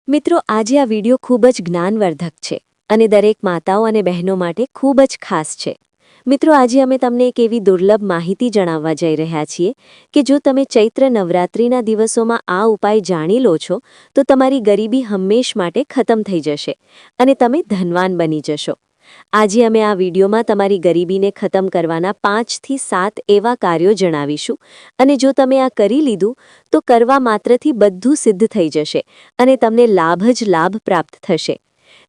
મિત્રો, આજે આ વિડિયો ખૂબ જ જ્ઞાનવર્ધક છે અને દરેક માતાઓ અને બહેનો માટે ખૂબ જ ખાસ છે. મિત્રો, આજે અમે તમને એક એવી દુર્લભ માહિતી જણાવવા જઈ રહ્યા છીએ કે જો તમે ચૈત્ર નવરાત્રિના દિવસોમાં આ ઉપાય જાણી લો છો તો તમારી ગરીબી હંમેશ માટે ખતમ થઈ જશે અને તમે ધનવાન બની જશો. આજે અમે આ વિડિયોમાં તમારી ગરીબીને ખતમ કરવાના 5 થી 7 એવા કાર્યો જણાવીશું અને જો તમે આ કરી લીધું તો કરવા માત્રથી બધું સિદ્ધ થઈ જશે અને તમને લાભ જ લાભ પ્રાપ્ત થશે.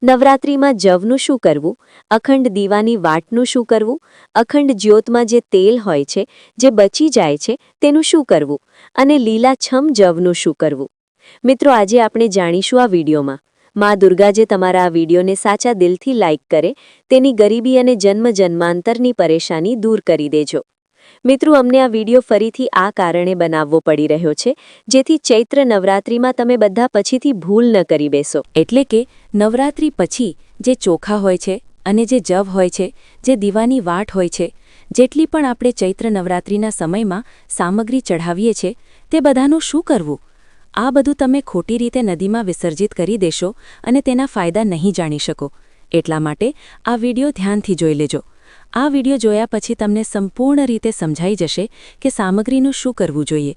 નવરાત્રિમાં જવનું શું કરવું, અખંડ દીવાની વાટનું શું કરવું, અખંડ જ્યોતમાં જે તેલ હોય છે જે બચી જાય છે તેનું શું કરવું અને લીલાછમ જવનું શું કરવું. મિત્રો, આજે આપણે જાણીશું આ વિડિયોમાં માં દુર્ગા જે તમારા આ વિડિયોને સાચા દિલથી લાઇક કરે તેની ગરીબી અને જન્માંતરની પરેશાની દૂર કરી દેજો. મિત્રો, અમને આ વિડિયો ફરીથી આ કારણે બનાવવો પડી રહ્યો છે જેથી ચૈત્ર નવરાત્રિમાં તમે બધા પછીથી ભૂલ ન કરી બેસો. એટલે કે નવરાત્રિ પછી જે ચોખા હોય છે અને જે જવ હોય છે, જે દીવાની વાટ હોય છે, જેટલી પણ આપણે ચૈત્ર નવરાત્રિના સમયમાં સામગ્રી ચઢાવીએ છીએ તે બધાનું શું કરવું? આ બધું તમે ખોટી રીતે નદીમાં વિસર્જિત કરી દેશો અને તેના ફાયદા નહીં જાણી શકો. એટલા માટે આ વિડિયો ધ્યાનથી જોઈ લેજો. આ વિડિયો જોયા પછી તમને સંપૂર્ણ રીતે સમજાઈ જશે કે સામગ્રીનું શું કરવું જોઈએ.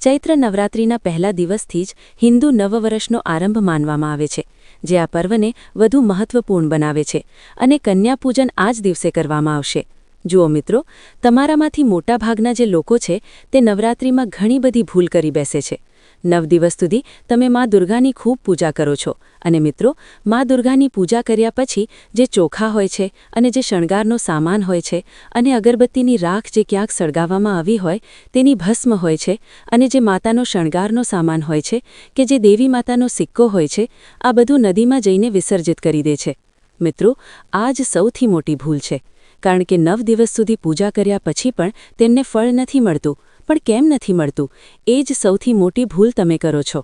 ચૈત્ર નવરાત્રિના પહેલા દિવસથી જ હિન્દુ નવવર્ષનો આરંભ માનવામાં આવે છે, જે આ પર્વને વધુ મહત્વપૂર્ણ બનાવે છે અને કન્યાપૂજન આ જ દિવસે કરવામાં આવશે. જુઓ મિત્રો, તમારામાંથી મોટાભાગના જે લોકો છે તે નવરાત્રિમાં ઘણી બધી ભૂલ કરી બેસે છે. 9 દિવસ સુધી તમે માં દુર્ગાની ખૂબ પૂજા કરો છો અને મિત્રો, માં દુર્ગાની પૂજા કર્યા પછી જે ચોખા હોય છે અને જે શણગારનો સામાન હોય છે અને અગરબત્તીની રાખ જે ક્યાંક સળગાવવામાં આવી હોય તેની ભસ્મ હોય છે અને જે માતાનો શણગારનો સામાન હોય છે કે જે દેવી માતાનો સિક્કો હોય છે, આ બધું નદીમાં જઈને વિસર્જિત કરી દે છે. મિત્રો, આ જ સૌથી મોટી ભૂલ છે, કારણ કે 9 દિવસ સુધી પૂજા કર્યા પછી પણ તેમને ફળ નથી મળતું. પણ કેમ નથી મળતું? એ જ સૌથી મોટી ભૂલ તમે કરો છો.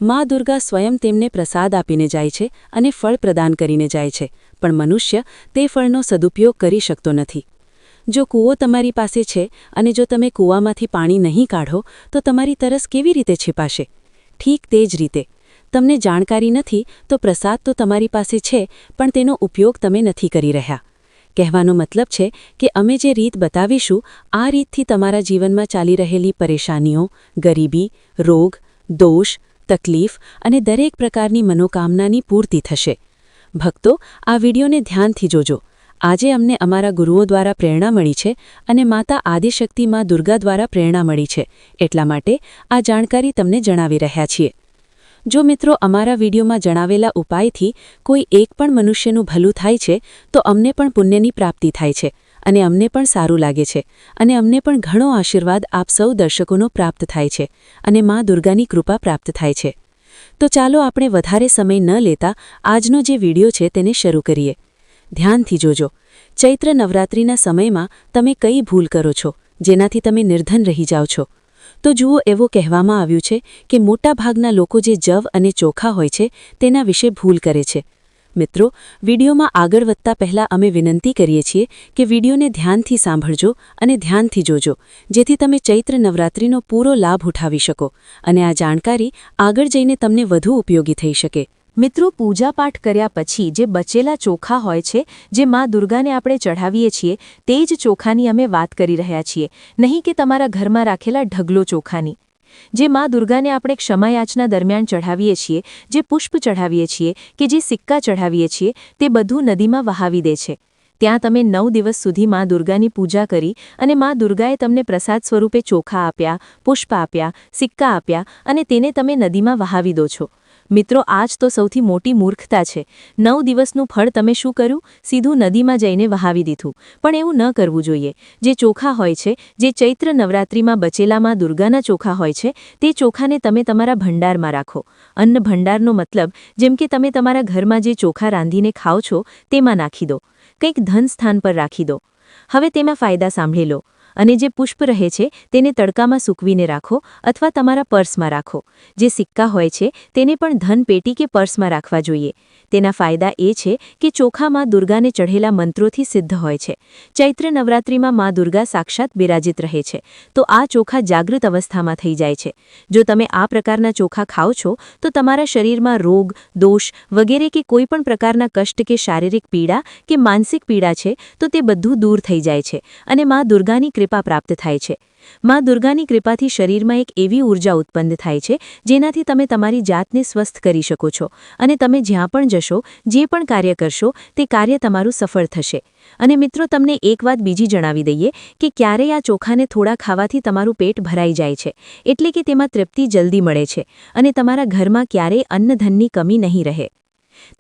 માં દુર્ગા સ્વયં તેમને પ્રસાદ આપીને જાય છે અને ફળ પ્રદાન કરીને જાય છે, પણ મનુષ્ય તે ફળનો સદુપયોગ કરી શકતો નથી. જો કૂવો તમારી પાસે છે અને જો તમે કૂવામાંથી પાણી નહીં કાઢો તો તમારી તરસ કેવી રીતે छिपाશે? ઠીક તે જ રીતે તમને જાણકારી નથી તો પ્રસાદ તો તમારી પાસે છે પણ તેનો ઉપયોગ તમે નથી કરી રહ્યા. કહેવાનો મતલબ છે કે અમે જે રીત બતાવીશું આ રીતથી તમારા જીવનમાં ચાલી રહેલી પરેશાનીઓ, ગરીબી, રોગ, દોષ, તકલીફ અને દરેક પ્રકારની મનોકામનાની પૂર્તિ થશે. ભક્તો, આ વિડિયોને ધ્યાનથી જોજો. આજે અમને અમારા ગુરુઓ દ્વારા પ્રેરણા મળી છે અને માતા આદિશક્તિ માં દુર્ગા દ્વારા પ્રેરણા મળી છે, એટલા માટે આ જાણકારી તમને જણાવી રહ્યા છીએ. જો મિત્રો, અમારા વિડિયોમાં જણાવેલા ઉપાયથી કોઈ એક પણ મનુષ્યનું ભલું થાય છે તો અમને પણ પુણ્યની પ્રાપ્તિ થાય છે અને અમને પણ સારું લાગે છે અને અમને પણ ઘણો આશીર્વાદ આપ સૌ દર્શકોનો પ્રાપ્ત થાય છે અને માં દુર્ગાની કૃપા પ્રાપ્ત થાય છે. તો ચાલો આપણે વધારે સમય ન લેતા આજનો જે વિડિયો છે તેને શરૂ કરીએ. ધ્યાનથી જોજો. ચૈત્ર નવરાત્રિના સમયમાં તમે કઈ ભૂલ કરો છો જેનાથી તમે નિર્ધન રહી જાઓ છો? તો જુઓ, એવું કહેવામાં આવ્યું છે કે મોટાભાગના લોકો જે જવ અને ચોખા હોય છે તેના વિશે ભૂલ કરે છે. મિત્રો, વિડિયોમાં આગળ વધતા પહેલાં અમે વિનંતી કરીએ છીએ કે વિડિયોને ધ્યાનથી સાંભળજો અને ધ્યાનથી જોજો, જેથી તમે ચૈત્ર નવરાત્રિનો પૂરો લાભ ઉઠાવી શકો અને આ જાણકારી આગળ જઈને તમને વધુ ઉપયોગી થઈ શકે. મિત્રો, પૂજાપાઠ કર્યા પછી જે બચેલા ચોખા હોય છે જે માં દુર્ગાને આપણે ચઢાવીએ છીએ તે જ ચોખાની અમે વાત કરી રહ્યા છીએ, નહીં કે તમારા ઘરમાં રાખેલા ઢગલો ચોખાની. જે માં દુર્ગાને આપણે ક્ષમાયાચના દરમિયાન ચઢાવીએ છીએ, જે પુષ્પ ચઢાવીએ છીએ કે જે સિક્કા ચઢાવીએ છીએ તે બધું નદીમાં વહાવી દે છે. ત્યાં તમે 9 દિવસ સુધી માં દુર્ગાની પૂજા કરી અને માં દુર્ગાએ તમને પ્રસાદ સ્વરૂપે ચોખા આપ્યા, પુષ્પ આપ્યા, સિક્કા આપ્યા અને તેને તમે નદીમાં વહાવી દો છો. મિત્રો, આ જ તો સૌથી મોટી મૂર્ખતા છે. 9 દિવસનું ફળ તમે શું કર્યું? સીધું નદીમાં જઈને વહાવી દીધું. પણ એવું ન કરવું જોઈએ. જે ચોખા હોય છે, જે ચૈત્ર નવરાત્રિમાં બચેલામાં દુર્ગાના ચોખા હોય છે, તે ચોખાને તમે તમારા ભંડારમાં રાખો. અન્ન ભંડારનો મતલબ જેમ કે તમે તમારા ઘરમાં જે ચોખા રાંધીને ખાઓ છો તેમાં નાખી દો. કંઈક ધન સ્થાન પર રાખી દો. હવે તેમાં ફાયદા સાંભળી લો અને જે પુષ્પ રહે છે તેને તડકામાં સૂકવીને રાખો અથવા તમારા પર્સમાં રાખો. જે સિક્કા હોય છે તેને પણ ધન પેટી કે પર્સમાં રાખવા જોઈએ. તેના ફાયદા એ છે કે ચોખા માં દુર્ગાને ચઢેલા મંત્રોથી સિદ્ધ હોય છે. ચૈત્ર નવરાત્રિમાં માં દુર્ગા સાક્ષાત બિરાજિત રહે છે, તો આ ચોખા જાગૃત અવસ્થામાં થઈ જાય છે. જો તમે આ પ્રકારના ચોખા ખાઓ છો તો તમારા શરીરમાં રોગ, દોષ વગેરે કે કોઈ પણ પ્રકારના કષ્ટ કે શારીરિક પીડા કે માનસિક પીડા છે તો તે બધું દૂર થઈ જાય છે અને માં દુર્ગાની કૃપા પ્રાપ્ત થાય છે. માં દુર્ગાની કૃપાથી શરીરમાં એક એવી ઊર્જા ઉત્પન્ન થાય છે જેનાથી તમે તમારી જાતને સ્વસ્થ કરી શકો છો અને તમે જ્યાં પણ જશો, જે પણ કાર્ય કરશો તે કાર્ય તમારું સફળ થશે. અને મિત્રો, તમને એક વાત બીજી જણાવી દઈએ કે ક્યારેય આ ચોખાને થોડા ખાવાથી તમારું પેટ ભરાઈ જાય છે, એટલે કે તેમાં તૃપ્તિ જલ્દી મળે છે અને તમારા ઘરમાં ક્યારેય અન્નધનની કમી નહીં રહે.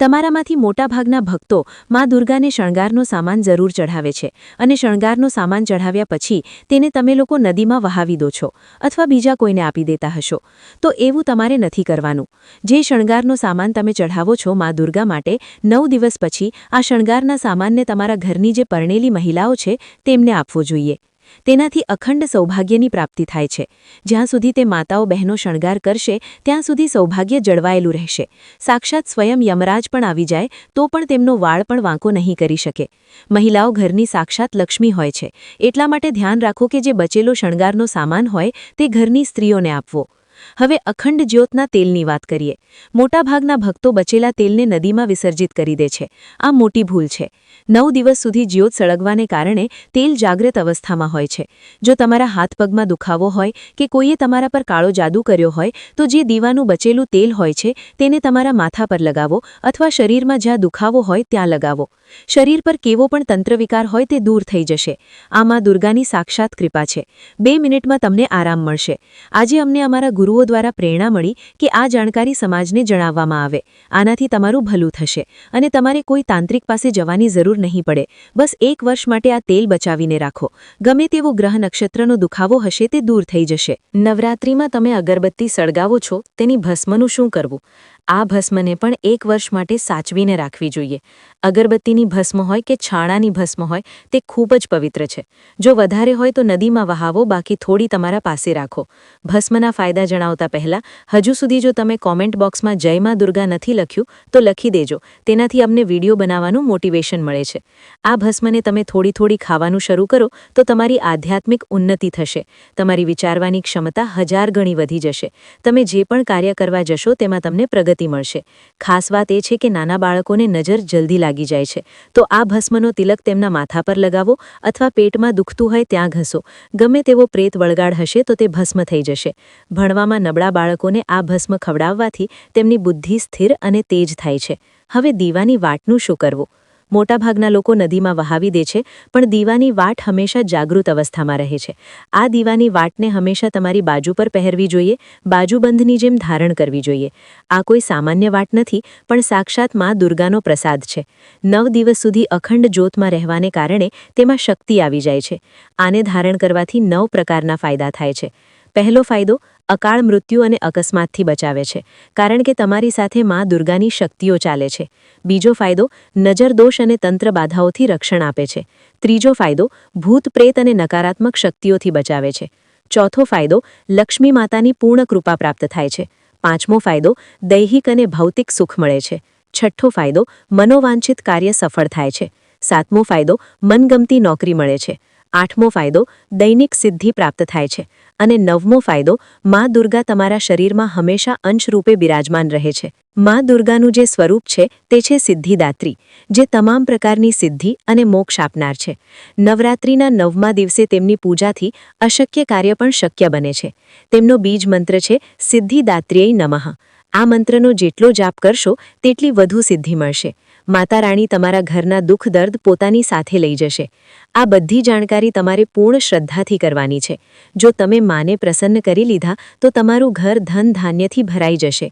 તમારામાંથી મોટાભાગના ભક્તો માં દુર્ગાને શણગારનો સામાન જરૂર ચઢાવે છે અને શણગારનો સામાન ચઢાવ્યા પછી તેને તમે લોકો નદીમાં વહાવી દો છો અથવા બીજા કોઈને આપી દેતા હશો. તો એવું તમારે નથી કરવાનું. જે શણગારનો સામાન તમે ચઢાવો છો માં દુર્ગા માટે, 9 દિવસ પછી આ શણગારના સામાનને તમારા ઘરની જે પરણેલી મહિલાઓ છે તેમને આપવો જોઈએ. તેનાથી અખંડ સૌભાગ્યની પ્રાપ્તિ થાય છે. જ્યાં સુધી તે માતાઓ બહેનો શણગાર કરશે ત્યાં સુધી સૌભાગ્ય જળવાયેલું રહેશે. સાક્ષાત સ્વયં યમરાજ પણ આવી જાય તો પણ તેમનો વાળ પણ વાંકો નહીં કરી શકે. મહિલાઓ ઘરની સાક્ષાત લક્ષ્મી હોય છે, એટલા માટે ધ્યાન રાખો કે જે બચેલો શણગારનો સામાન હોય તે ઘરની સ્ત્રીઓને આપવો. હવે અખંડ જ્યોતના તેલની વાત કરીએ. મોટાભાગના ભક્તો બચેલા તેલને નદીમાં વિસર્જિત કરી દે છે. આ મોટી ભૂલ છે. 9 દિવસ સુધી જ્યોત સળગવાને કારણે તેલ જાગ્રત અવસ્થામાં હોય છે. જો તમારા હાથ પગમાં દુખાવો હોય કે કોઈએ તમારા પર કાળો જાદુ કર્યો હોય તો જે દીવાનું બચેલું તેલ હોય છે તેને તમારા માથા પર લગાવો અથવા શરીરમાં જ્યાં દુખાવો હોય ત્યાં લગાવો. શરીર પર કેવો પણ તંત્રવિકાર હોય તે દૂર થઈ જશે. આ માં દુર્ગાની સાક્ષાત કૃપા છે. 2 મિનિટમાં તમને આરામ મળશે. આજે અમને અમારા ગુરુઓ દ્વારા પ્રેરણા મળી કે આ જાણકારી સમાજને જણાવવામાં આવે. આનાથી તમારું ભલું થશે અને તમારે કોઈ તાંત્રિક પાસે જવાની જરૂર નહીં પડે. બસ 1 વર્ષ માટે આ તેલ બચાવીને રાખો. ગમે તેવો ગ્રહ નક્ષત્રનો દુખાવો હશે તે દૂર થઈ જશે. નવરાત્રિમાં તમે અગરબત્તી સળગાવો છો તેની ભસ્મનું શું કરવું? આ ભસ્મને પણ 1 વર્ષ માટે સાચવીને રાખવી જોઈએ. અગરબત્તીની ભસ્મ હોય કે છાણાની ભસ્મ હોય તે ખૂબ જ પવિત્ર છે. જો વધારે હોય તો નદીમાં વહાવો, બાકી થોડી તમારા પાસે રાખો. ભસ્મના ફાયદા જણાવતા પહેલા હજુ સુધી જો તમે કોમેન્ટ બોક્સમાં જય માં દુર્ગા નથી લખ્યું તો લખી દેજો. તેનાથી અમને વિડીયો બનાવવાનું મોટિવેશન મળે છે. આ ભસ્મને તમે થોડી થોડી ખાવાનું શરૂ કરો તો તમારી આધ્યાત્મિક ઉન્નતિ થશે. તમારી વિચારવાની ક્ષમતા 1000 ગણી વધી જશે. તમે જે પણ કાર્ય કરવા જશો તેમાં તમને પ્રગતિ મળશે. ખાસ વાત એ છે કે નાના બાળકોને નજર જલ્દી લાગી જાય છે, તો આ ભસ્મનો તિલક તેમના માથા પર લગાવો અથવા પેટમાં દુખતું હોય ત્યાં ઘસો. ગમે તેવો પ્રેત વળગાડ હશે તો તે ભસ્મ થઈ જશે. ભણવામાં નબળા બાળકોને આ ભસ્મ ખવડાવવાથી તેમની બુદ્ધિ સ્થિર અને તેજ થાય છે. હવે દીવાની વાટનું શું કરવું? મોટાભાગના લોકો નદીમાં વહાવી દે છે, પણ દીવાની વાટ હંમેશા જાગૃત અવસ્થામાં રહે છે. આ દીવાની વાટને હંમેશા તમારી બાજુ પર પહેરવી જોઈએ, બાજુબંધની જેમ ધારણ કરવી જોઈએ. આ કોઈ સામાન્ય વાટ નથી, પણ સાક્ષાત માં દુર્ગાનો પ્રસાદ છે. 9 દિવસ સુધી અખંડ જ્યોતમાં રહેવાને કારણે તેમાં શક્તિ આવી જાય છે. આને ધારણ કરવાથી 9 પ્રકારના ફાયદા થાય છે. પહેલો ફાયદો, અકાળ મૃત્યુ અને અકસ્માતથી બચાવે છે, કારણ કે તમારી સાથે માં દુર્ગાની શક્તિઓ ચાલે છે. બીજો ફાયદો, નજર દોષ અને તંત્ર બાધાઓથી રક્ષણ આપે છે. ત્રીજો ફાયદો, ભૂત પ્રેત અને નકારાત્મક શક્તિઓથી બચાવે છે. ચોથો ફાયદો, લક્ષ્મી માતાની પૂર્ણ કૃપા પ્રાપ્ત થાય છે. પાંચમો ફાયદો, દૈહિક અને ભૌતિક સુખ મળે છે. છઠ્ઠો ફાયદો, મનોવાંછિત કાર્ય સફળ થાય છે. સાતમો ફાયદો, મનગમતી નોકરી મળે છે. આઠમો ફાયદો, દૈનિક સિદ્ધિ પ્રાપ્ત થાય છે. અને 9મો ફાયદો, માં દુર્ગા તમારા શરીરમાં હંમેશા અંશરૂપે બિરાજમાન રહે છે. માં દુર્ગાનું જે સ્વરૂપ છે તે છે સિદ્ધિદાત્રી, જે તમામ પ્રકારની સિદ્ધિ અને મોક્ષ આપનાર છે. નવરાત્રિના 9મા દિવસે તેમની પૂજાથી અશક્ય કાર્ય પણ શક્ય બને છે. તેમનો બીજ મંત્ર છે સિદ્ધિદાત્ર્યૈ નમઃ. આ મંત્રનો જેટલો જાપ કરશો તેટલી વધુ સિદ્ધિ મળશે. માતા રાણી તમારા ઘરના દુઃખ દર્દ પોતાની સાથે લઈ જશે. આ બધી જાણકારી તમારે પૂર્ણ શ્રદ્ધાથી કરવાની છે. જો તમે માને પ્રસન્ન કરી લીધા તો તમારું ઘર ધન ધાન્યથી ભરાઈ જશે.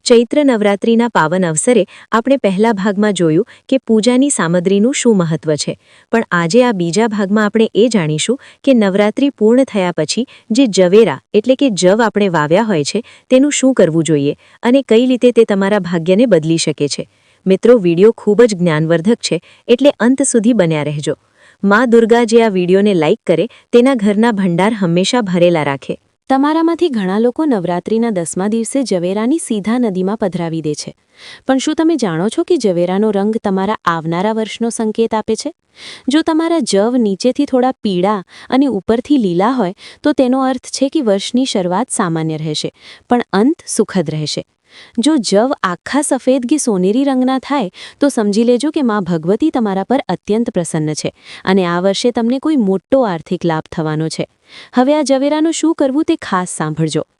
ચૈત્ર નવરાત્રિના પાવન અવસરે આપણે પહેલા ભાગમાં જોયું કે પૂજાની સામગ્રીનું શું મહત્વ છે, પણ આજે આ બીજા ભાગમાં આપણે એ જાણીશું કે નવરાત્રિ પૂર્ણ થયા પછી જે જવેરા એટલે કે જવ આપણે વાવ્યા હોય છે તેનું શું કરવું જોઈએ અને કઈ રીતે તે તમારા ભાગ્યને બદલી શકે છે. મિત્રો, વિડીયો ખૂબ જ જ્ઞાનવર્ધક છે, એટલે અંત સુધી બન્યા રહેજો. માં દુર્ગા જે આ વિડીયોને લાઇક કરે તેના ઘરના ભંડાર હંમેશા ભરેલા રાખે. તમારામાંથી ઘણા લોકો નવરાત્રિના 10મા દિવસે ઝવેરાની સીધા નદીમાં પધરાવી દે છે. પણ શું તમે જાણો છો કે ઝવેરાનો રંગ તમારા આવનારા વર્ષનો સંકેત આપે છે? જો તમારા જવ નીચેથી થોડા પીળા અને ઉપરથી લીલા હોય તો તેનો અર્થ છે કે વર્ષની શરૂઆત સામાન્ય રહેશે, પણ અંત સુખદ રહેશે. જો જવ આખા સફેદ કે સોનેરી રંગના થાય તો સમજી લેજો કે માં ભગવતી તમારા પર અત્યંત પ્રસન્ન છે અને આ વર્ષે તમને કોઈ મોટો આર્થિક લાભ થવાનો છે. હવે આ ઝવેરાનું શું કરવું તે ખાસ સાંભળજો.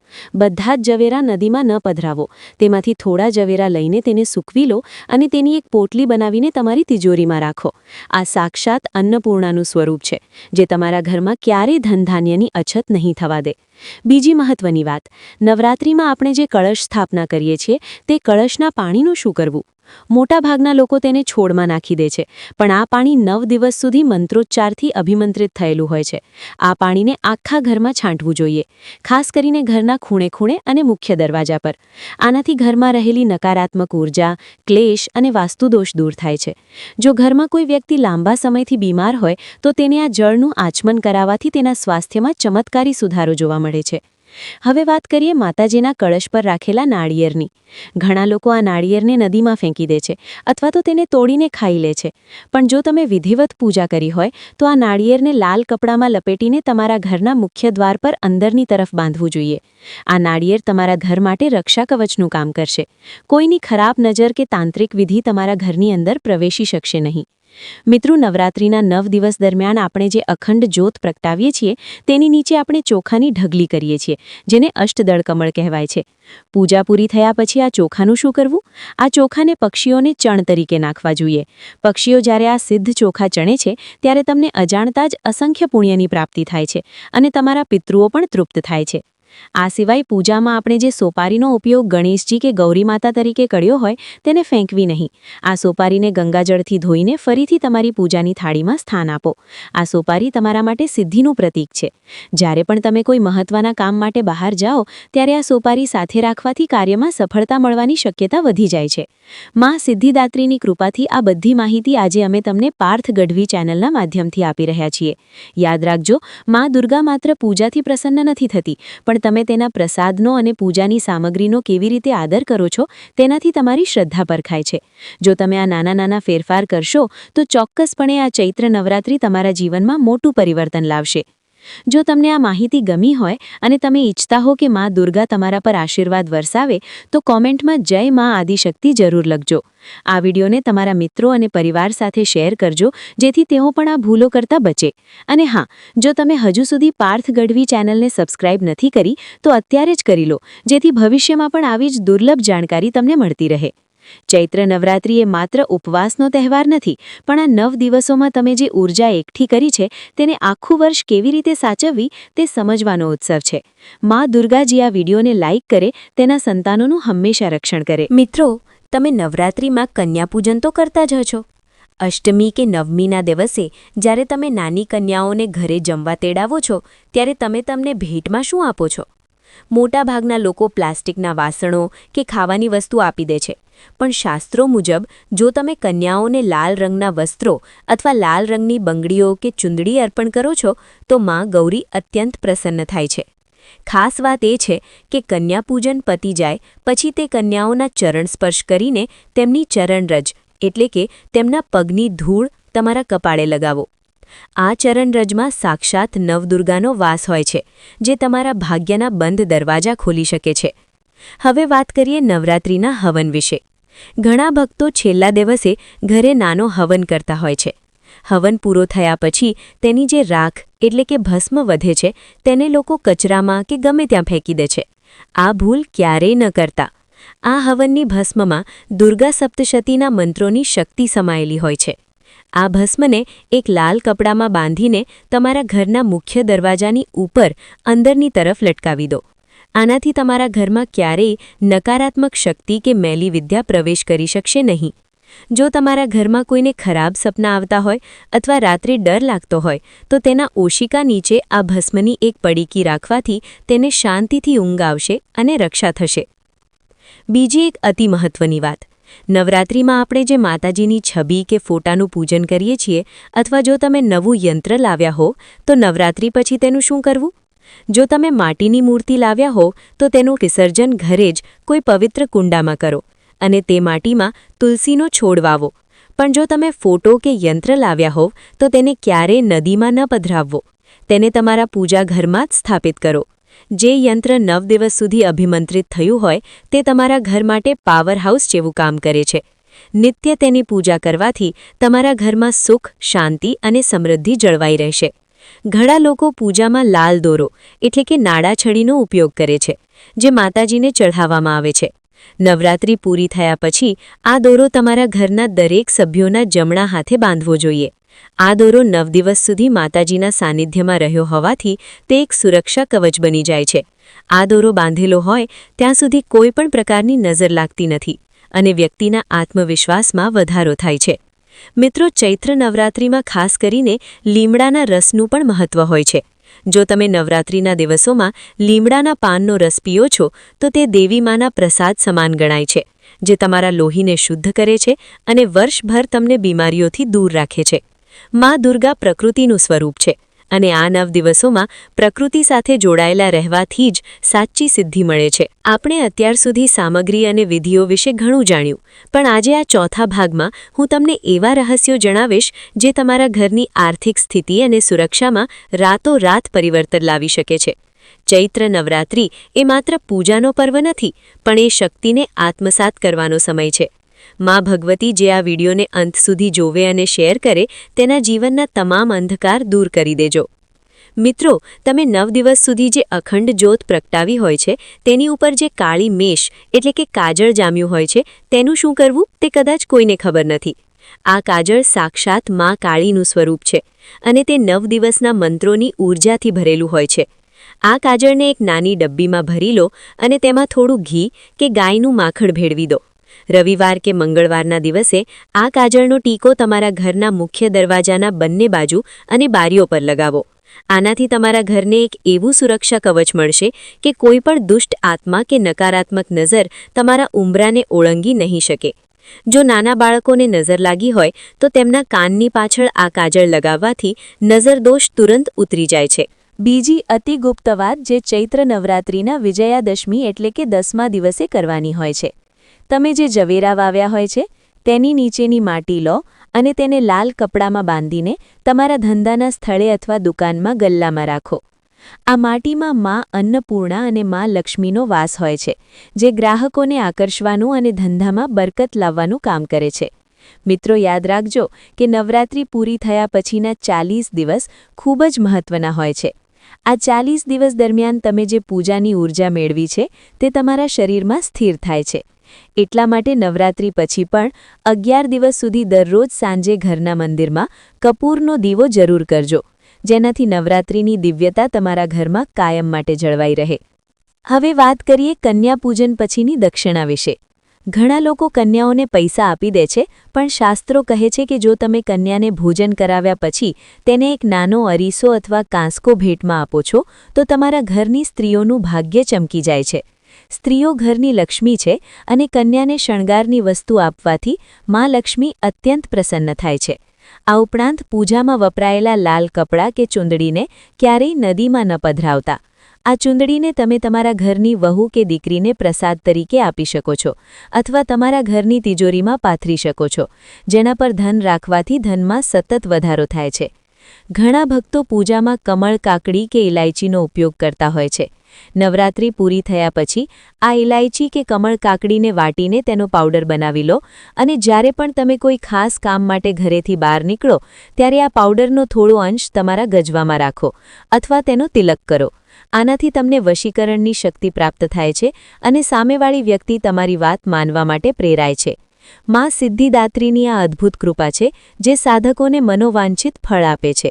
બધા જ ઝવેરા નદીમાં ન પધરાવો. તેમાંથી થોડા ઝવેરા લઈને તેને સૂકવી લો અને તેની એક પોટલી બનાવીને તમારી તિજોરીમાં રાખો. આ સાક્ષાત અન્નપૂર્ણાનું સ્વરૂપ છે, જે તમારા ઘરમાં ક્યારેય ધનધાન્યની અછત નહીં થવા દે. બીજી મહત્વની વાત, નવરાત્રિમાં આપણે જે કળશ સ્થાપના કરીએ છીએ તે કળશના પાણીનું શું કરવું? મોટાભાગના લોકો તેને છોડમાં નાખી દે છે, પણ આ પાણી 9 દિવસ સુધી મંત્રોચ્ચારથી અભિમંત્રિત થયેલું હોય છે. આ પાણીને આખા ઘરમાં છાંટવું જોઈએ, ખાસ કરીને ઘરના ખૂણે ખૂણે અને મુખ્ય દરવાજા પર. આનાથી ઘરમાં રહેલી નકારાત્મક ઉર્જા, ક્લેશ અને વાસ્તુદોષ દૂર થાય છે. જો ઘરમાં કોઈ વ્યક્તિ લાંબા સમયથી બીમાર હોય તો તેને આ જળનું આચમન કરાવવાથી તેના સ્વાસ્થ્યમાં ચમત્કારી સુધારો જોવા મળે છે. હવે વાત કરીએ માતાજીના કળશ પર રાખેલા નાળિયેરની. ઘણા લોકો આ નાળિયેરને નદીમાં ફેંકી દે છે અથવા તો તેને તોડીને ખાઈ લે છે. પણ જો તમે વિધિવત પૂજા કરી હોય તો આ નાળિયેરને લાલ કપડામાં લપેટીને તમારા ઘરના મુખ્ય દ્વાર પર અંદરની તરફ બાંધવું જોઈએ. આ નાળિયેર તમારા ઘર માટે રક્ષા કવચનું કામ કરશે. કોઈની ખરાબ નજર કે તાંત્રિક વિધિ તમારા ઘરની અંદર પ્રવેશી શકશે નહીં. મિત્રો, નવરાત્રિના 9 દિવસ દરમિયાન આપણે જે અખંડ જ્યોત પ્રગટાવીએ છીએ તેની નીચે આપણે ચોખાની ઢગલી કરીએ છીએ, જેને અષ્ટદળ કમળ કહેવાય છે. પૂજા પૂરી થયા પછી આ ચોખાનું શું કરવું? આ ચોખાને પક્ષીઓને ચણ તરીકે નાખવા જોઈએ. પક્ષીઓ જ્યારે આ સિદ્ધ ચોખા ચણે છે ત્યારે તમને અજાણતા જ અસંખ્ય પુણ્યની પ્રાપ્તિ થાય છે અને તમારા પિતૃઓ પણ તૃપ્ત થાય છે. આ સિવાય પૂજામાં આપણે જે સોપારીનો ઉપયોગ ગણેશજી કે ગૌરી માતા તરીકે કર્યો હોય તેને ફેંકવી નહીં. આ સોપારીને ગંગાજળથી ધોઈને ફરીથી તમારી પૂજાની થાળીમાં સ્થાન આપો. આ સોપારી તમારા માટે સિદ્ધિનું પ્રતીક છે. જ્યારે પણ તમે કોઈ મહત્વના કામ માટે બહાર જાઓ ત્યારે આ સોપારી સાથે રાખવાથી કાર્યમાં સફળતા મળવાની શક્યતા વધી જાય છે. માં સિદ્ધિદાત્રીની કૃપાથી આ બધી માહિતી આજે અમે તમને પાર્થ ગઢવી ચેનલના માધ્યમથી આપી રહ્યા છીએ. યાદ રાખજો, માં દુર્ગા માત્ર પૂજાથી પ્રસન્ન નથી થતી, પણ તમે તેના પ્રસાદનો અને પૂજાની સામગ્રીનો કેવી રીતે આદર કરો છો તેનાથી તમારી શ્રદ્ધા પરખાય છે. જો તમે આ નાના નાના ફેરફાર કરશો તો ચોક્કસપણે આ ચૈત્ર નવરાત્રિ તમારા જીવનમાં મોટું પરિવર્તન લાવશે. જો તમને આ માહિતી ગમી હોય અને તમે ઈચ્છતા હો કે માં દુર્ગા તમારા પર આશીર્વાદ વરસાવે તો કોમેન્ટમાં જય માં આદિશક્તિ જરૂર લખજો. આ વિડીયોને તમારા મિત્રો અને પરિવાર સાથે શેર કરજો, જેથી તેઓ પણ આ ભૂલો કરતા બચે. અને હા, જો તમે હજુ સુધી પાર્થ ગઢવી ચેનલને સબસ્ક્રાઇબ નથી કરી તો અત્યારે જ કરી લો, જેથી ભવિષ્યમાં પણ આવી જ દુર્લભ જાણકારી તમને મળતી રહે. ચૈત્ર નવરાત્રિ એ માત્ર ઉપવાસનો તહેવાર નથી, પણ આ 9 દિવસોમાં તમે જે ઊર્જા એકઠી કરી છે તેને આખું વર્ષ કેવી રીતે સાચવવી તે સમજવાનો ઉત્સવ છે. માં દુર્ગાજી આ વિડીયોને લાઇક કરે તેના સંતાનોનું હંમેશા રક્ષણ કરે. મિત્રો, તમે નવરાત્રિમાં કન્યાપૂજન તો કરતા જ હશો. અષ્ટમી કે નવમીના દિવસે જ્યારે તમે નાની કન્યાઓને ઘરે જમવા તેડાવો છો ત્યારે તમે તેમને ભેટમાં શું આપો છો? મોટાભાગના લોકો પ્લાસ્ટિકના વાસણો કે ખાવાની વસ્તુ આપી દે છે, પણ શાસ્ત્રો મુજબ જો તમે કન્યાઓને લાલ રંગના વસ્ત્રો અથવા લાલ રંગની બંગડીઓ કે ચુંદડી અર્પણ કરો છો તો માં ગૌરી અત્યંત પ્રસન્ન થાય છે. ખાસ વાત એ છે કે કન્યાપૂજન પતી જાય પછી તે કન્યાઓના ચરણ સ્પર્શ કરીને તેમની ચરણરજ એટલે કે તેમના પગની ધૂળ તમારા કપાળે લગાવો. આ ચરણરજમાં સાક્ષાત નવદુર્ગાનો વાસ હોય છે, જે તમારા ભાગ્યના બંધ દરવાજા ખોલી શકે છે. હવે વાત કરીએ નવરાત્રિના હવન વિશે. ઘણા ભક્તો છેલ્લા દિવસે ઘરે નાનો હવન કરતા હોય છે. હવન પૂરો થયા પછી તેની જે રાખ એટલે કે ભસ્મ વધે છે તેને લોકો કચરામાં કે ગમે ત્યાં ફેંકી દે છે. આ ભૂલ ક્યારેય ન કરતા. આ હવનની ભસ્મમાં દુર્ગા સપ્તશતીના મંત્રોની શક્તિ સમાયેલી હોય છે. આ ભસ્મને એક લાલ કપડામાં બાંધીને તમારા ઘરના મુખ્ય દરવાજાની ઉપર અંદરની તરફ લટકાવી દો. આનાથી તમારા ઘરમાં ક્યારેય નકારાત્મક શક્તિ કે મેલી વિદ્યા પ્રવેશ કરી શકશે નહીં. જો તમારા ઘરમાં કોઈને ખરાબ સપના આવતા હોય અથવા રાત્રે ડર લાગતો હોય તો તેના ઓશિકા નીચે આ ભસ્મની એક પડીકી રાખવાથી તેને શાંતિથી ઊંઘ આવશે અને રક્ષા થશે. બીજી એક અતિ મહત્વની વાત, નવરાત્રિમાં આપણે જે માતાજીની છબી કે ફોટાનું પૂજન કરીએ છીએ અથવા જો તમે નવું યંત્ર લાવ્યા હો તો નવરાત્રિ પછી તેનું શું કરવું? જો તમે માટીની મૂર્તિ લાવ્યા હો તો તેનું વિસર્જન ઘરે જ કોઈ પવિત્ર કુંડામાં કરો અને તે માટીમાં તુલસીનો છોડ વાવો. પણ જો તમે ફોટો કે યંત્ર લાવ્યા હોવ તો તેને ક્યારેય નદીમાં ન પધરાવવો. તેને તમારા પૂજા ઘરમાં જ સ્થાપિત કરો. જે યંત્ર 9 દિવસ સુધી અભિમંત્રિત થયું હોય તે તમારા ઘર માટે પાવર હાઉસ જેવું કામ કરે છે. નિત્ય તેની પૂજા કરવાથી તમારા ઘરમાં સુખ, શાંતિ અને સમૃદ્ધિ જળવાઈ રહેશે. ઘણા લોકો પૂજામાં લાલ દોરો એટલે કે નાડાછડીનો ઉપયોગ કરે છે, જે માતાજીને ચઢાવવામાં આવે છે. નવરાત્રિ પૂરી થયા પછી આ દોરો તમારા ઘરના દરેક સભ્યોના જમણા હાથે બાંધવો જોઈએ. આ દોરો 9 દિવસ સુધી માતાજીના સાનિધ્યમાં રહ્યો હોવાથી તે એક સુરક્ષા કવચ બની જાય છે. આ દોરો બાંધેલો હોય ત્યાં સુધી કોઈ પણ પ્રકારની નજર લાગતી નથી અને વ્યક્તિના આત્મવિશ્વાસમાં વધારો થાય છે. મિત્રો, ચૈત્ર નવરાત્રિમાં ખાસ કરીને લીમડાના રસનું પણ મહત્વ હોય છે. જો તમે નવરાત્રિના દિવસોમાં લીમડાના પાનનો રસ પીઓ છો તો તે દેવી માના પ્રસાદ સમાન ગણાય છે, જે તમારા લોહીને શુદ્ધ કરે છે અને વર્ષભર તમને બીમારીઓથી દૂર રાખે છે. માં દુર્ગા પ્રકૃતિનું સ્વરૂપ છે અને આ 9 દિવસોમાં પ્રકૃતિ સાથે જોડાયેલા રહેવાથી જ સાચી સિદ્ધિ મળે છે. આપણે અત્યાર સુધી સામગ્રી અને વિધિઓ વિશે ઘણું જાણ્યું, પણ આજે આ ચોથા ભાગમાં હું તમને એવા રહસ્યો જણાવીશ જે તમારા ઘરની આર્થિક સ્થિતિ અને સુરક્ષામાં રાતોરાત પરિવર્તન લાવી શકે છે. ચૈત્ર નવરાત્રિ એ માત્ર પૂજાનો પર્વ નથી, પણ એ શક્તિને આત્મસાત કરવાનો સમય છે. માં ભગવતી જે આ વિડીયોને અંત સુધી જોવે અને શેર કરે તેના જીવનના તમામ અંધકાર દૂર કરી દેજો. મિત્રો, તમે 9 દિવસ સુધી જે અખંડ જ્યોત પ્રગટાવી હોય છે તેની ઉપર જે કાળી મેશ એટલે કે કાજળ જામ્યું હોય છે તેનું શું કરવું તે કદાચ કોઈને ખબર નથી. આ કાજળ સાક્ષાત માં કાળીનું સ્વરૂપ છે અને તે 9 દિવસના મંત્રોની ઊર્જાથી ભરેલું હોય છે. આ કાજળને એક નાની ડબ્બીમાં ભરી લો અને તેમાં થોડું ઘી કે ગાયનું માખણ ભેળવી દો. રવિવાર કે મંગળવારના દિવસે આ કાજળનો ટીકો તમારા ઘરના મુખ્ય દરવાજાના બંને બાજુ અને બારીઓ પર લગાવો. આનાથી તમારા ઘરને એક એવું સુરક્ષા કવચ મળશે કે કોઈ પણ દુષ્ટ આત્મા કે નકારાત્મક નજર તમારા ઉંબરાને ઓળંગી નહીં શકે. જો નાના બાળકોને નજર લાગી હોય તો તેમના કાનની પાછળ આ કાજળ લગાવવાથી નજરદોષ તુરંત ઉતરી જાય છે. બીજી અતિ ગુપ્ત વાત જે ચૈત્ર નવરાત્રિના વિજયાદશમી એટલે કે 10મા દિવસે કરવાની હોય છે. તમે જે જવેરા વાવ્યા હોય છે તેની નીચેની માટી લો અને તેને લાલ કપડામાં બાંધીને તમારા ધંધાના સ્થળે અથવા દુકાનમાં ગલ્લામાં રાખો. આ માટીમાં માં અન્નપૂર્ણા અને માં લક્ષ્મીનો વાસ હોય છે, જે ગ્રાહકોને આકર્ષવાનું અને ધંધામાં બરકત લાવવાનું કામ કરે છે. મિત્રો, યાદ રાખજો કે નવરાત્રિ પૂરી થયા પછીના 40 દિવસ ખૂબ જ મહત્વના હોય છે. આ 40 દિવસ દરમિયાન તમે જે પૂજાની ઊર્જા મેળવી છે તે તમારા શરીરમાં સ્થિર થાય છે. એટલા માટે નવરાત્રિ પછી પણ 11 દિવસ સુધી દરરોજ સાંજે ઘરના મંદિરમાં કપૂરનો દીવો જરૂર કરજો, જેનાથી નવરાત્રિની દિવ્યતા તમારા ઘરમાં કાયમ માટે જળવાઈ રહે. હવે વાત કરીએ કન્યા પૂજન પછીની દક્ષિણા વિશે. ઘણા લોકો કન્યાઓને પૈસા આપી દે છે, પણ શાસ્ત્રો કહે છે કે જો તમે કન્યાને ભોજન કરાવ્યા પછી તેને એક નાનો અરીસો અથવા કાંસકો ભેટમાં આપો છો તો તમારા ઘરની સ્ત્રીઓનું ભાગ્ય ચમકી જાય છે. સ્ત્રીઓ ઘરની લક્ષ્મી છે અને કન્યાને શણગારની વસ્તુ આપવાથી માં લક્ષ્મી અત્યંત પ્રસન્ન થાય છે. આ ઉપરાંત પૂજામાં વપરાયેલા લાલ કપડાં કે ચૂંદડીને ક્યારેય નદીમાં ન પધરાવતા. આ ચૂંદડીને તમે તમારા ઘરની વહુ કે દીકરીને પ્રસાદ તરીકે આપી શકો છો અથવા તમારા ઘરની તિજોરીમાં પાથરી શકો છો, જેના પર ધન રાખવાથી ધનમાં સતત વધારો થાય છે. ઘણા ભક્તો પૂજામાં કમળ કાકડી કે ઇલાયચીનો ઉપયોગ કરતા હોય છે. નવરાત્રિ પૂરી થયા પછી આ ઇલાયચી કે કમળ કાકડીને વાટીને તેનો પાવડર બનાવી લો અને જ્યારે પણ તમે કોઈ ખાસ કામ માટે ઘરેથી બહાર નીકળો ત્યારે આ પાવડરનો થોડો અંશ તમારા ગજવામાં રાખો અથવા તેનો તિલક કરો. આનાથી તમને વશીકરણની શક્તિ પ્રાપ્ત થાય છે અને સામેવાળી વ્યક્તિ તમારી વાત માનવા માટે પ્રેરાય છે. માં સિદ્ધિદાત્રીની આ અદ્ભુત કૃપા છે જે સાધકોને મનોવાંછિત ફળ આપે છે.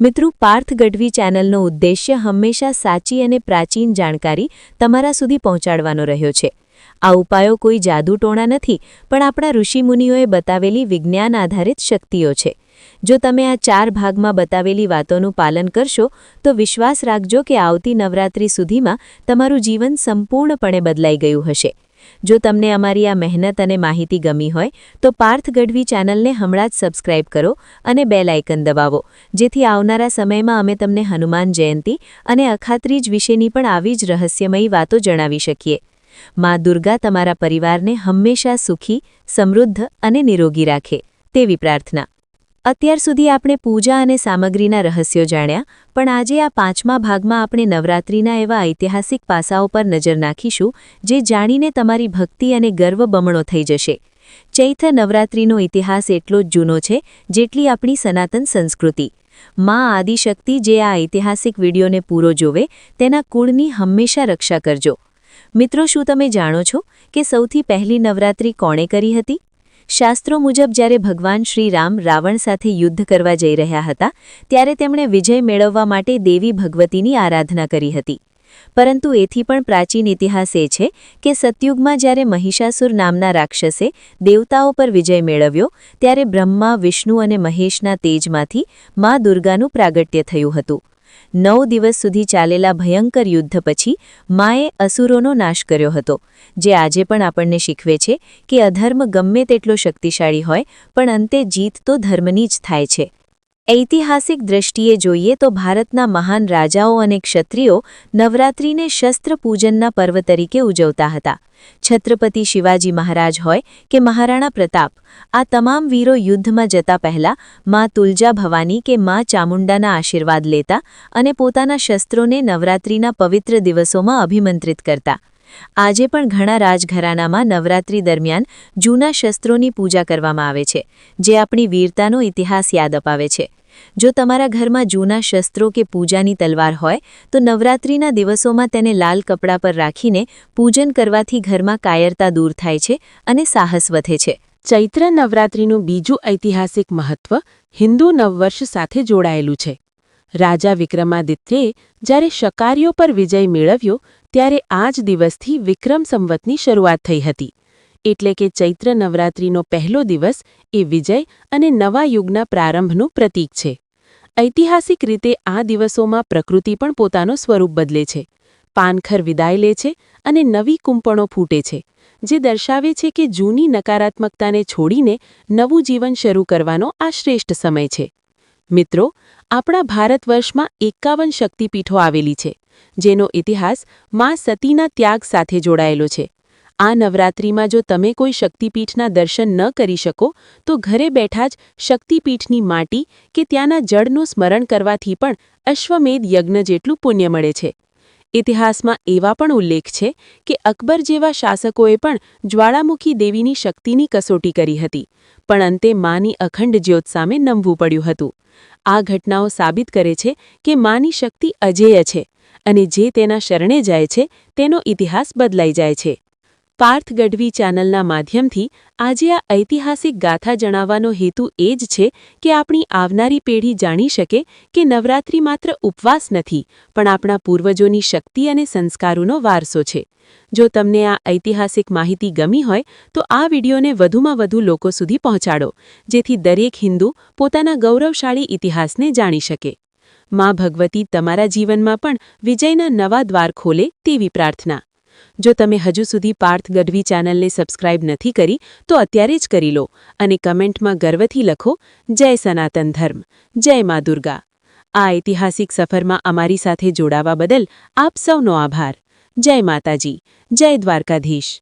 મિત્રો, પાર્થ ગઢવી ચેનલનો ઉદ્દેશ્ય હંમેશા સાચી અને પ્રાચીન જાણકારી તમારા સુધી પહોંચાડવાનો રહ્યો છે. આ ઉપાયો કોઈ જાદુટોણા નથી, પણ આપણા ઋષિમુનિઓએ બતાવેલી વિજ્ઞાન આધારિત શક્તિઓ છે. જો તમે આ 4 ભાગમાં બતાવેલી વાતોનું પાલન કરશો તો વિશ્વાસ રાખજો કે આવતી નવરાત્રિ સુધીમાં તમારું જીવન સંપૂર્ણપણે બદલાઈ ગયું હશે. જો તમને અમારી આ મહેનત અને માહિતી ગમી હોય તો પાર્થ ગઢવી ચેનલને હમણાં જ સબસ્ક્રાઇબ કરો અને બેલ આઇકન દબાવો, જેથી આવનારા સમયમાં અમે તમને હનુમાન જયંતી અને અખાત્રીજ વિશેની પણ આવી જ રહસ્યમયી વાતો જણાવી શકીએ. માં દુર્ગા તમારા પરિવારને હંમેશા સુખી, સમૃદ્ધ અને નિરોગી રાખે તેવી પ્રાર્થના. અત્યાર સુધી આપણે પૂજા અને સામગ્રીના રહસ્યો જાણ્યા, પણ આજે આ 5મા ભાગમાં આપણે નવરાત્રિના એવા ઐતિહાસિક પાસાઓ પર નજર નાખીશું જે જાણીને તમારી ભક્તિ અને ગર્વ બમણો થઈ જશે. ચૈત્ર નવરાત્રિનો ઇતિહાસ એટલો જ જૂનો છે જેટલી આપણી સનાતન સંસ્કૃતિ. માં આદિશક્તિ જે આ ઐતિહાસિક વિડીયોને પૂરો જોવે તેના કુળની હંમેશા રક્ષા કરજો. મિત્રો, શું તમે જાણો છો કે સૌથી પહેલી નવરાત્રિ કોણે કરી હતી? શાસ્ત્રો મુજબ જ્યારે ભગવાન શ્રી રામ રાવણ સાથે યુદ્ધ કરવા જઈ રહ્યા હતા ત્યારે તેમણે વિજય મેળવવા માટે દેવી ભગવતીની આરાધના કરી હતી. પરંતુ એથી પણ પ્રાચીન ઇતિહાસ એ છે કે સતયુગમાં જ્યારે મહિષાસુર નામના રાક્ષસે દેવતાઓ પર વિજય મેળવ્યો ત્યારે બ્રહ્મા, વિષ્ણુ અને મહેશના તેજમાંથી મા દુર્ગાનું પ્રાગટ્ય થયું હતું. 9 દિવસ સુધી ચાલેલા ભયંકર યુદ્ધ પછી માએ અસુરોનો નાશ કર્યો હતો, જે આજે પણ આપણને શીખવે છે કે અધર્મ ગમે તેટલો શક્તિશાળી હોય પણ અંતે જીત તો ધર્મની જ થાય છે. ઐતિહાસિક દ્રષ્ટિએ જોઈએ તો ભારતના મહાન રાજાઓ અને ક્ષત્રિયો નવરાત્રિને શસ્ત્ર પૂજનના પર્વ તરીકે ઉજવતા હતા. છત્રપતિ શિવાજી મહારાજ હોય કે મહારાણા પ્રતાપ, આ તમામ વીરો યુદ્ધમાં જતા પહેલા માં તુલજા ભવાની કે માં ચામુંડાના આશીર્વાદ લેતા અને પોતાના શસ્ત્રોને નવરાત્રિના પવિત્ર દિવસોમાં અભિમંત્રિત કરતા. આજે પણ ઘણા રાજઘરાનામાં નવરાત્રિ દરમિયાન જૂના શસ્ત્રોની પૂજા કરવામાં આવે છે, જે આપણી વીરતાનો ઇતિહાસ યાદ અપાવે છે. જો તમારા ઘરમાં જૂના શસ્ત્રો કે પૂજાની તલવાર હોય તો નવરાત્રિના દિવસોમાં તેને લાલ કપડા પર રાખીને પૂજન કરવાથી ઘરમાં કાયરતા દૂર થાય છે અને સાહસ વધે છે. ચૈત્ર નવરાત્રિનું બીજું ઐતિહાસિક મહત્વ હિન્દુ નવવર્ષ સાથે જોડાયેલું છે. રાજા વિક્રમાદિત્યે જ્યારે શકારીઓ પર વિજય મેળવ્યો ત્યારે આ જ દિવસથી વિક્રમ સંવતની શરૂઆત થઈ હતી. એટલે કે ચૈત્ર નવરાત્રિનો પહેલો દિવસ એ વિજય અને નવા યુગના પ્રારંભનું પ્રતીક છે. ઐતિહાસિક રીતે આ દિવસોમાં પ્રકૃતિ પણ પોતાનો સ્વરૂપ બદલે છે. પાનખર વિદાય લે છે અને નવી કુંપણો ફૂટે છે, જે દર્શાવે છે કે જૂની નકારાત્મકતાને છોડીને નવું જીવન શરૂ કરવાનો આ શ્રેષ્ઠ સમય છે. મિત્રો, આપણા ભારત વર્ષમાં 51 શક્તિપીઠો આવેલી છે, જેનો ઇતિહાસ મા સતીના ત્યાગ સાથે જોડાયેલો છે. આ નવરાત્રિમાં જો તમે કોઈ શક્તિપીઠના દર્શન ન કરી શકો તો ઘરે બેઠા જ શક્તિપીઠની માટી કે ત્યાંના જળનું સ્મરણ કરવાથી પણ અશ્વમેધ યજ્ઞ જેટલું પુણ્ય મળે છે. ઇતિહાસમાં એવા પણ ઉલ્લેખ છે કે અકબર જેવા શાસકોએ પણ જ્વાળામુખી દેવીની શક્તિની કસોટી કરી હતી, પણ અંતે માની અખંડ જ્યોત સામે નમવું પડ્યું હતું. આ ઘટનાઓ સાબિત કરે છે કે માની શક્તિ અજેય છે અને જે તેના શરણે જાય છે તેનો ઇતિહાસ બદલાઈ જાય છે. પાર્થ ગઢવી ચેનલના માધ્યમથી આજે આ ઐતિહાસિક ગાથા જણાવવાનો હેતુ એ જ છે કે આપણી આવનારી પેઢી જાણી શકે કે નવરાત્રિ માત્ર ઉપવાસ નથી, પણ આપણા પૂર્વજોની શક્તિ અને સંસ્કારોનો વારસો છે. જો તમને આ ઐતિહાસિક માહિતી ગમી હોય તો આ વિડીયોને વધુમાં વધુ લોકો સુધી પહોંચાડો, જેથી દરેક હિન્દુ પોતાના ગૌરવશાળી ઇતિહાસને જાણી શકે. મા ભગવતી તમારા જીવનમાં પણ વિજયના નવા દ્વાર ખોલે તેવી પ્રાર્થના. જો તમે હજુ સુધી પાર્થ ગઢવી ચેનલને સબસ્ક્રાઇબ નથી કરી તો અત્યારે જ કરી લો અને કમેન્ટમાં ગર્વથી લખો, જય સનાતન ધર્મ, જય મા દુર્ગા. આ ઐતિહાસિક સફરમાં અમારી સાથે જોડાવા બદલ આપ સૌનો આભાર. જય માતાજી, જય દ્વારકાધીશ.